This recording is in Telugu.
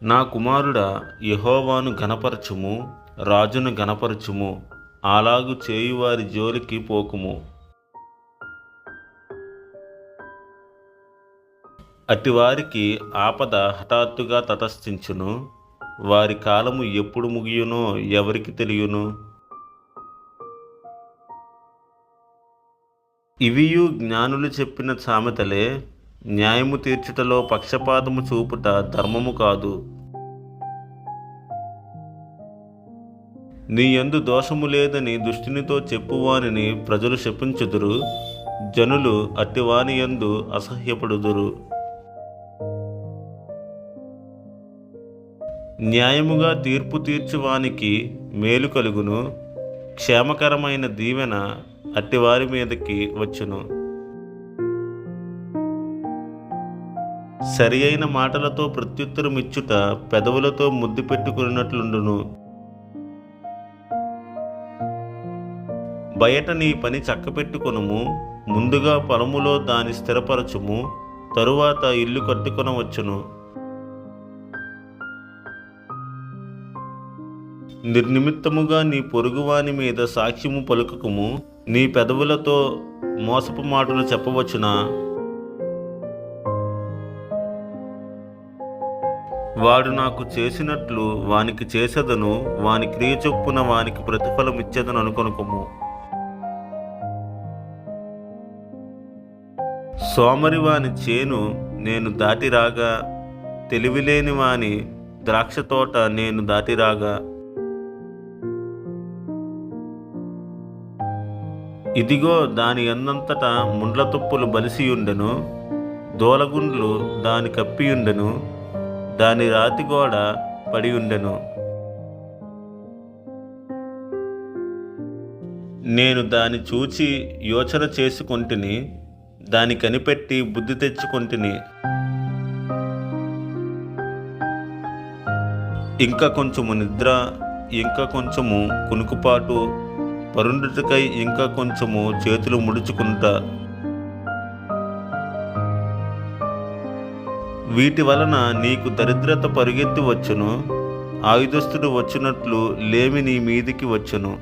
నా కుమారుడా, యెహోవాను ఘనపరచుము, రాజును ఘనపరచుము, అలాగు చేయువారి జోలికి పోకుము. అట్టివారికి ఆపద హఠాత్తుగా తటస్థించును, వారి కాలము ఎప్పుడు ముగియునో ఎవరికి తెలియను. ఇవియు జ్ఞానులు చెప్పిన సామెతలే, న్యాయము తీర్చుటలో పక్షపాతము చూపుట ధర్మము కాదు. నీ యందు దోషము లేదని దుష్టునితో చెప్పువానిని ప్రజలు శపించుదురు, జనులు అట్టివాని యందు అసహ్యపడుదురు. న్యాయముగా తీర్పు తీర్చువానికి మేలు కలుగును, క్షేమకరమైన దీవెన అట్టివారి మీదకి వచ్చును. సరి అయిన మాటలతో ప్రత్యుత్తరమిచ్చుట పెదవులతో ముద్దు పెట్టుకున్నట్లుండును. బయట నీ పని చక్కపెట్టుకొనుము, ముందుగా పొలములో దాని స్థిరపరచుము, తరువాత ఇల్లు కట్టుకొనవచ్చును. నిర్నిమిత్తముగా నీ పొరుగువాని మీద సాక్ష్యము పలుకకుము, నీ పెదవులతో మోసపు మాటలు చెప్పవచ్చునా? వాడు నాకు చేసినట్లు వానికి చేసేదను, వాని క్రియ చొప్పున వానికి ప్రతిఫలం ఇచ్చేదను అనుకొనుకుము. సోమరి వాని చేను నేను దాటిరాగా, తెలివిలేని వాని ద్రాక్ష తోట నేను దాటిరాగా, ఇదిగో దాని యందంతటా ముండ్ల తుప్పులు బలిసియుండెను, దోలగుండ్లు దాని కప్పియుండెను, దాని రాతిగోడ పడియుండెను. నేను దాని చూచి యోచన చేసుకొంటిని, దాని కనిపెట్టి బుద్ధి తెచ్చుకొంటిని. ఇంకా కొంచెము నిద్ర, ఇంకా కొంచెము కునుకుపాటు, పరుండుటకై ఇంకా కొంచెము చేతులు ముడుచుకుంటా. వీటి వలన నీకు దరిద్రత పరుగెత్తి వచ్చును, ఆయుధస్తుడు వచ్చినట్లు లేమి నీ మీదికి వచ్చును.